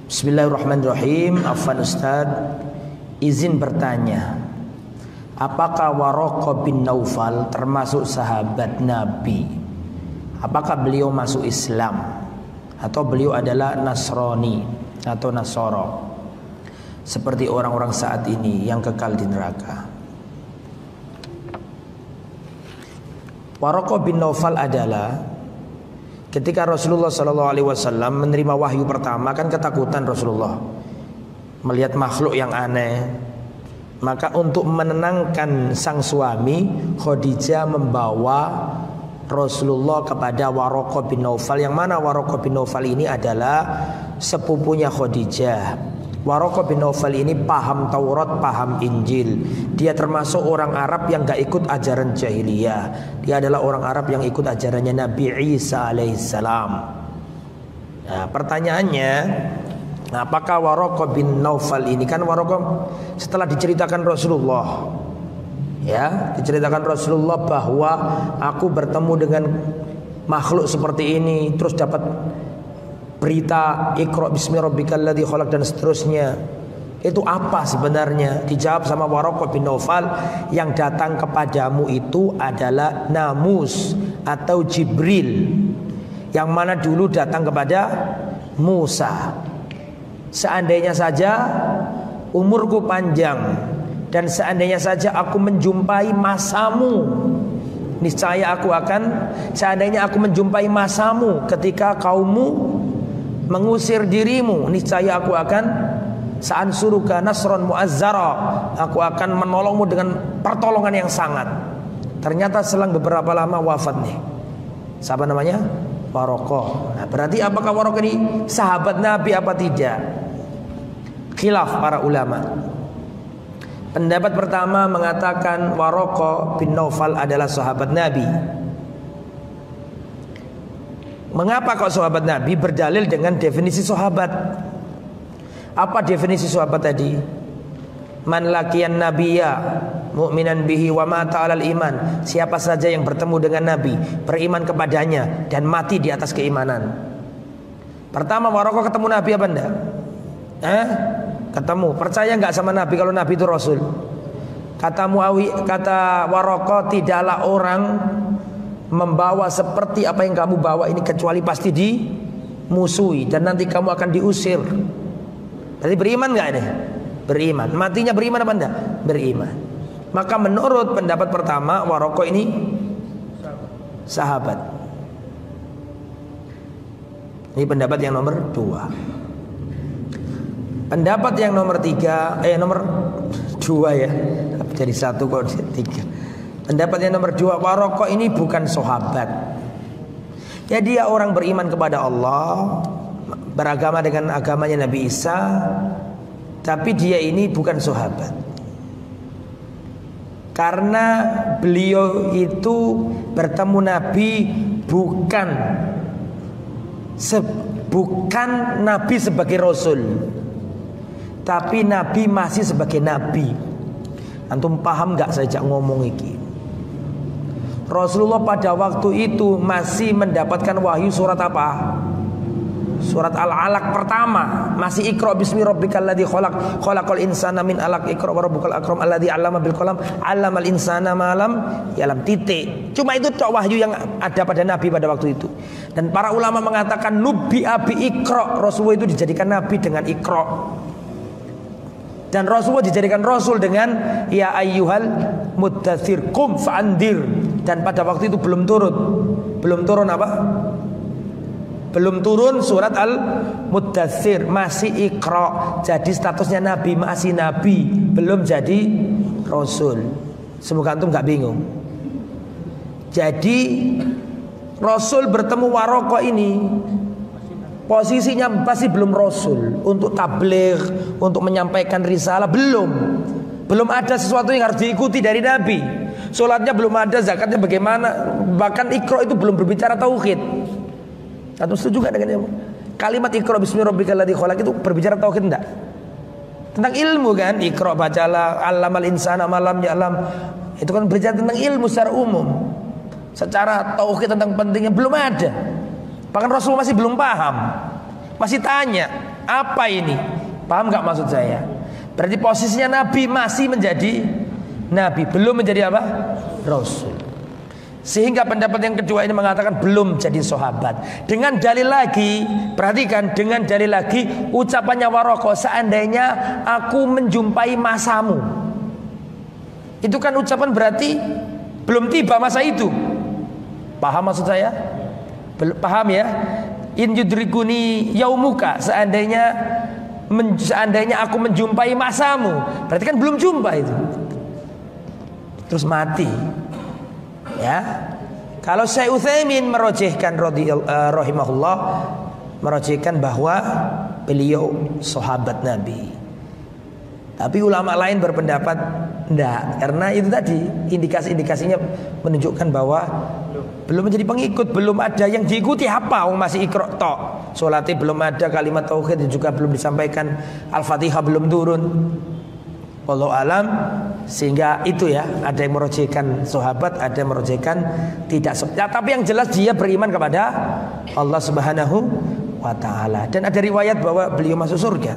Bismillahirrahmanirrahim. Afwan Ustaz, izin bertanya, apakah Waraqah bin Naufal termasuk sahabat Nabi? Apakah beliau masuk Islam atau beliau adalah Nasrani atau Nasoro seperti orang-orang saat ini yang kekal di neraka? Waraqah bin Naufal adalah ketika Rasulullah SAW menerima wahyu pertama, kan ketakutan Rasulullah melihat makhluk yang aneh. Maka untuk menenangkan sang suami, Khadijah membawa Rasulullah kepada Waraqah bin Naufal, yang mana Waraqah bin Naufal ini adalah sepupunya Khadijah. Waraqah bin Naufal ini paham Taurat, paham Injil. Dia termasuk orang Arab yang gak ikut ajaran jahiliyah. Dia adalah orang Arab yang ikut ajarannya Nabi Isa alaihissalam. Nah, pertanyaannya, apakah Waraqah bin Naufal ini, kan Waraqah setelah diceritakan Rasulullah, ya, diceritakan Rasulullah bahwa aku bertemu dengan makhluk seperti ini, terus dapat berita Iqra bismi rabbikal ladzi khalaq dan seterusnya. Itu apa sebenarnya? Dijawab sama Waraqah bin Naufal, yang datang kepadamu itu adalah Namus atau Jibril, yang mana dulu datang kepada Musa. Seandainya saja umurku panjang dan seandainya saja aku menjumpai masamu, niscaya aku akan, seandainya aku menjumpai masamu ketika kaummu mengusir dirimu, niscaya aku akan sa'ansuruka nasron mu'azzara, aku akan menolongmu dengan pertolongan yang sangat. Ternyata selang beberapa lama wafat nih. Siapa namanya? Waraqah. Nah, berarti apakah Waraqah ini sahabat Nabi apa tidak? Khilaf para ulama. Pendapat pertama mengatakan Waraqah bin Naufal adalah sahabat Nabi. Mengapa kok sahabat Nabi? Berdalil dengan definisi sahabat. Apa definisi sahabat tadi? Man laqiyan nabiyya mu'minan bihi wa mata 'alal iman. Siapa saja yang bertemu dengan Nabi, beriman kepadanya dan mati di atas keimanan. Pertama, Waraqah ketemu Nabi apa enggak? Ketemu. Percaya enggak sama Nabi kalau Nabi itu Rasul? Kata Waraqah, tidaklah orang membawa seperti apa yang kamu bawa ini kecuali pasti dimusuhi dan nanti kamu akan diusir. Berarti beriman nggak ini? Beriman. Matinya beriman apa enggak? Beriman. Maka menurut pendapat pertama, Waraqah ini sahabat. Ini pendapat yang nomor 2. Pendapat yang nomor 3, nomor 2 ya. Jadi 1 kok 3. Pendapat yang nomor 2, Waraqah ini bukan sahabat. Ya, dia orang beriman kepada Allah, beragama dengan agamanya Nabi Isa, tapi dia ini bukan sahabat. Karena beliau itu bertemu Nabi bukan Nabi sebagai Rasul, tapi Nabi masih sebagai Nabi. Antum paham gak saya ngomong iki? Rasulullah pada waktu itu masih mendapatkan wahyu surat apa? Surat Al-Alaq pertama. Masih Iqra bismi rabbikal ladzi khalaq, khalaqal insana min 'alaq, Iqra wa rabbukal akram alladzi 'allama bil qalam, 'allamal insana ma lam ya'lam. Titik. Cuma itu tok wahyu yang ada pada Nabi pada waktu itu. Dan para ulama mengatakan nubbi'a bi Iqra, Rasulullah itu dijadikan Nabi dengan Iqra. Dan Rasulullah dijadikan Rasul dengan ya ayyuhal muddatsir qum fa'andir. Dan pada waktu itu belum turun apa? Belum turun surat Al-Muddatsir, masih Iqra. Jadi statusnya Nabi, masih Nabi, belum jadi Rasul. Semoga antum gak bingung. Jadi Rasul bertemu Waraqah ini posisinya masih belum Rasul. Untuk tabligh, untuk menyampaikan risalah belum ada sesuatu yang harus diikuti dari Nabi. Sholatnya belum ada, zakatnya bagaimana, bahkan Iqra itu belum berbicara tauhid. Atau setuju gak dengan kalimat Iqra bismi rabbikal ladzi khalaq itu berbicara tauhid enggak? Tentang ilmu kan, Iqra bacalah, 'allamal insana ma lam ya'lam. Itu kan berbicara tentang ilmu secara umum. Secara tauhid tentang pentingnya belum ada. Bahkan Rasulullah masih belum paham, masih tanya. Apa ini? Paham nggak maksud saya? Berarti posisinya Nabi masih menjadi Nabi, belum menjadi apa? Rasul. Sehingga pendapat yang kedua ini mengatakan belum jadi sahabat. Dengan dalil lagi, perhatikan, dengan dalil lagi ucapannya Waraqah, seandainya aku menjumpai masamu. Itu kan ucapan berarti belum tiba masa itu. Paham maksud saya? Paham ya? In yudrikuni yaumuka, seandainya aku menjumpai masamu, berarti kan belum jumpa itu. Terus mati. Ya. Kalau Syekh Utsaimin merojihkan rahimahullah, merojihkan bahwa beliau sahabat Nabi. Tapi ulama lain berpendapat enggak, karena itu tadi indikasi-indikasinya menunjukkan bahwa belum menjadi pengikut, belum ada yang diikuti. Apa? Masih ikra tok. Salatnya belum ada, kalimat tauhid juga belum disampaikan, Al-Fatihah belum turun. Wallahu alam. Sehingga itu ya, ada yang merojihkan sahabat, ada yang merojihkan tidak. Ya, tapi yang jelas dia beriman kepada Allah Subhanahu wa taala, dan ada riwayat bahwa beliau masuk surga.